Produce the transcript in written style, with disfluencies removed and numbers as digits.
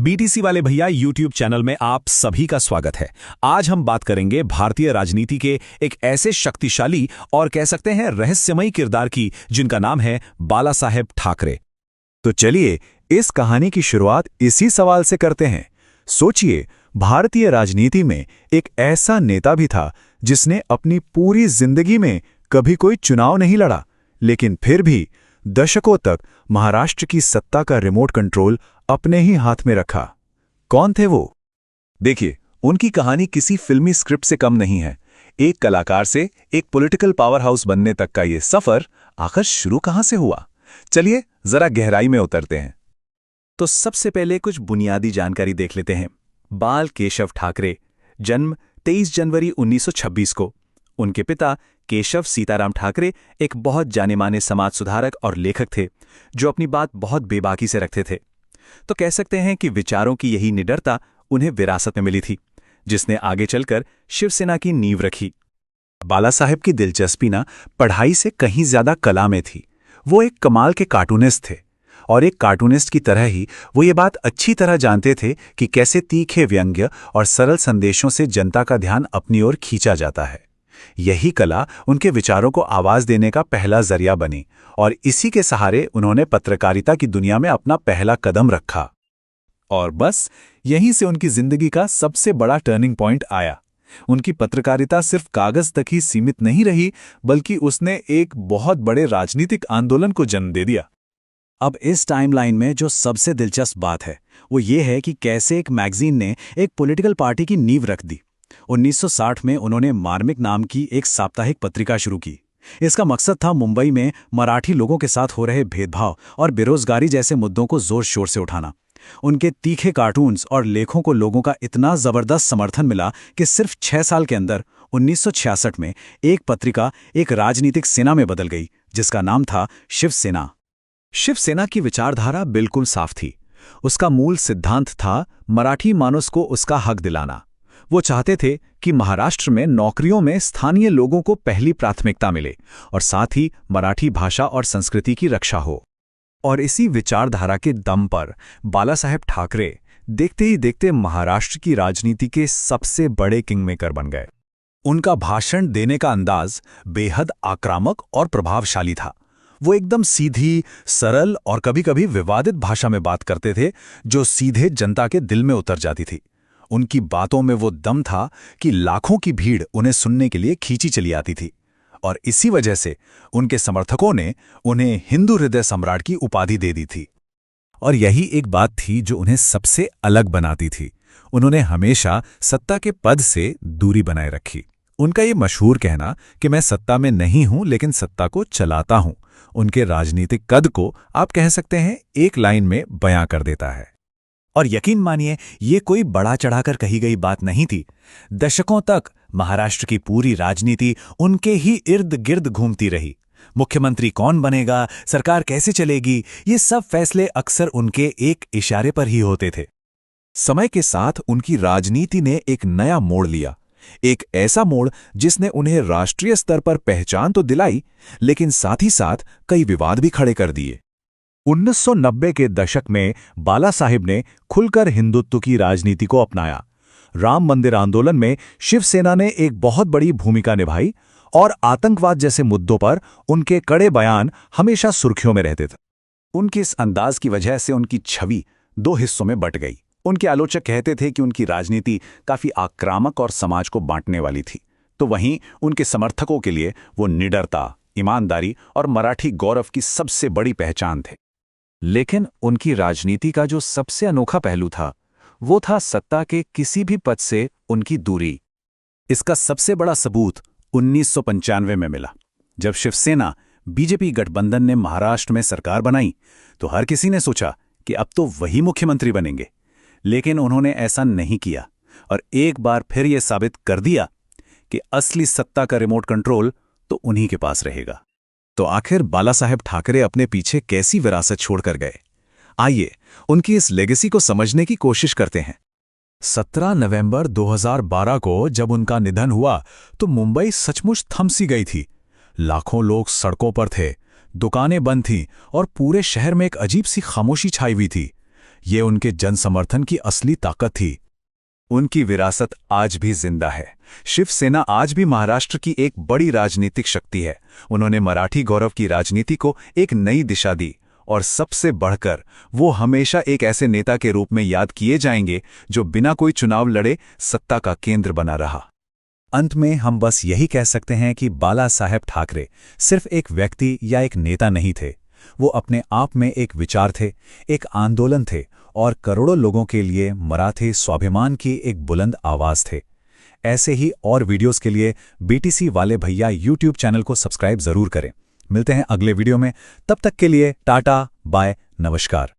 BTC वाले भैया YouTube channel में आप सभी का स्वागत है। आज हम बात करेंगे भारतीय राजनीति के एक ऐसे शक्तिशाली और कह सकते हैं रहस्यमयी किरदार की, जिनका नाम है बाला साहेब ठाकरे। तो चलिए इस कहानी की शुरुआत इसी सवाल से करते हैं। सोचिए, भारतीय राजनीति में एक ऐसा नेता भी था जिसने अपनी पूरी जिंदगी में कभी कोई चुनाव नहीं लड़ा, लेकिन फिर भी दशकों तक महाराष्ट्र की सत्ता का रिमोट कंट्रोल अपने ही हाथ में रखा। कौन थे वो? देखिए, उनकी कहानी किसी फिल्मी स्क्रिप्ट से कम नहीं है। एक कलाकार से एक पॉलिटिकल पावर हाउस बनने तक का ये सफर आखिर शुरू कहां से हुआ? चलिए जरा गहराई में उतरते हैं। तो सबसे पहले कुछ बुनियादी जानकारी देख लेते हैं। बाल केशव ठाकरे, जन्म 23 जनवरी 1926 को। उनके पिता केशव सीताराम ठाकरे एक बहुत जाने-माने समाज सुधारक और लेखक थे, जो अपनी बात बहुत बेबाकी से रखते थे। तो कह सकते हैं कि विचारों की यही निडरता उन्हें विरासत में मिली थी, जिसने आगे चलकर शिवसेना की नींव रखी। बाला साहेब की दिलचस्पी ना पढ़ाई से कहीं ज्यादा कला में थी। वो एक कमाल के कार्टूनिस्ट थे, और एक कार्टूनिस्ट की तरह ही वो ये बात अच्छी तरह जानते थे कि कैसे तीखे व्यंग्य और सरल संदेशों से जनता का ध्यान अपनी ओर खींचा जाता है। यही कला उनके विचारों को आवाज देने का पहला जरिया बनी, और इसी के सहारे उन्होंने पत्रकारिता की दुनिया में अपना पहला कदम रखा। और बस यहीं से उनकी जिंदगी का सबसे बड़ा टर्निंग पॉइंट आया। उनकी पत्रकारिता सिर्फ कागज तक ही सीमित नहीं रही, बल्कि उसने एक बहुत बड़े राजनीतिक आंदोलन को जन्म दे दिया। अब इस टाइमलाइन में जो सबसे दिलचस्प बात है वो ये है कि कैसे एक मैगजीन ने एक पॉलिटिकल पार्टी की नींव रख दी। 1960 में उन्होंने मार्मिक नाम की एक साप्ताहिक पत्रिका शुरू की। इसका मकसद था मुंबई में मराठी लोगों के साथ हो रहे भेदभाव और बेरोजगारी जैसे मुद्दों को जोर शोर से उठाना। उनके तीखे कार्टून्स और लेखों को लोगों का इतना जबरदस्त समर्थन मिला कि सिर्फ 6 साल के अंदर 1966 में एक पत्रिका एक राजनीतिक सेना में बदल गई, जिसका नाम था शिवसेना। शिवसेना की विचारधारा बिल्कुल साफ थी। उसका मूल सिद्धांत था मराठी मानुस को उसका हक दिलाना। वो चाहते थे कि महाराष्ट्र में नौकरियों में स्थानीय लोगों को पहली प्राथमिकता मिले, और साथ ही मराठी भाषा और संस्कृति की रक्षा हो। और इसी विचारधारा के दम पर बाला साहेब ठाकरे देखते ही देखते महाराष्ट्र की राजनीति के सबसे बड़े किंगमेकर बन गए। उनका भाषण देने का अंदाज बेहद आक्रामक और प्रभावशाली था। वो एकदम सीधी, सरल और कभी-कभी विवादित भाषा में बात करते थे, जो सीधे जनता के दिल में उतर जाती थी। उनकी बातों में वो दम था कि लाखों की भीड़ उन्हें सुनने के लिए खींची चली आती थी, और इसी वजह से उनके समर्थकों ने उन्हें हिंदू हृदय सम्राट की उपाधि दे दी थी। और यही एक बात थी जो उन्हें सबसे अलग बनाती थी। उन्होंने हमेशा सत्ता के पद से दूरी बनाए रखी। उनका ये मशहूर कहना कि मैं सत्ता में नहीं हूं लेकिन सत्ता को चलाता हूं, उनके राजनीतिक कद को आप कह सकते हैं एक लाइन में बयां कर देता है। और यकीन मानिए, ये कोई बड़ा चढ़ाकर कही गई बात नहीं थी। दशकों तक महाराष्ट्र की पूरी राजनीति उनके ही इर्द गिर्द घूमती रही। मुख्यमंत्री कौन बनेगा, सरकार कैसे चलेगी, ये सब फैसले अक्सर उनके एक इशारे पर ही होते थे। समय के साथ उनकी राजनीति ने एक नया मोड़ लिया, एक ऐसा मोड़ जिसने उन्हें राष्ट्रीय स्तर पर पहचान तो दिलाई, लेकिन साथ ही साथ कई विवाद भी खड़े कर दिए। 1990 के दशक में बाला साहिब ने खुलकर हिंदुत्व की राजनीति को अपनाया। राम मंदिर आंदोलन में शिवसेना ने एक बहुत बड़ी भूमिका निभाई, और आतंकवाद जैसे मुद्दों पर उनके कड़े बयान हमेशा सुर्खियों में रहते थे। उनके इस अंदाज की वजह से उनकी छवि 2 हिस्सों में बंट गई। उनके आलोचक कहते थे कि उनकी राजनीति काफी आक्रामक और समाज को बांटने वाली थी, तो वहीं उनके समर्थकों के लिए वो निडरता, ईमानदारी और मराठी गौरव की सबसे बड़ी पहचान थे। लेकिन उनकी राजनीति का जो सबसे अनोखा पहलू था, वो था सत्ता के किसी भी पद से उनकी दूरी। इसका सबसे बड़ा सबूत 1995 में मिला, जब शिवसेना बीजेपी गठबंधन ने महाराष्ट्र में सरकार बनाई। तो हर किसी ने सोचा कि अब तो वही मुख्यमंत्री बनेंगे, लेकिन उन्होंने ऐसा नहीं किया, और एक बार फिर ये साबित कर दिया कि असली सत्ता का रिमोट कंट्रोल तो उन्हीं के पास रहेगा। तो आखिर बाला साहेब ठाकरे अपने पीछे कैसी विरासत छोड़कर गए? आइए उनकी इस लेगेसी को समझने की कोशिश करते हैं। 17 नवंबर 2012 को जब उनका निधन हुआ तो मुंबई सचमुच थम सी गई थी। लाखों लोग सड़कों पर थे, दुकानें बंद थीं और पूरे शहर में एक अजीब सी खामोशी छाई हुई थी। ये उनके जन समर्थन की असली ताकत थी। उनकी विरासत आज भी जिंदा है। शिवसेना आज भी महाराष्ट्र की एक बड़ी राजनीतिक शक्ति है। उन्होंने मराठी गौरव की राजनीति को एक नई दिशा दी, और सबसे बढ़कर वो हमेशा एक ऐसे नेता के रूप में याद किए जाएंगे जो बिना कोई चुनाव लड़े सत्ता का केंद्र बना रहा। अंत में हम बस यही कह सकते हैं कि बाला साहेब ठाकरे सिर्फ एक व्यक्ति या एक नेता नहीं थे। वो अपने आप में एक विचार थे, एक आंदोलन थे, और करोड़ों लोगों के लिए मराठे स्वाभिमान की एक बुलंद आवाज थे। ऐसे ही और वीडियोस के लिए बीटीसी वाले भैया यूट्यूब चैनल को सब्सक्राइब जरूर करें। मिलते हैं अगले वीडियो में, तब तक के लिए टाटा बाय नमस्कार।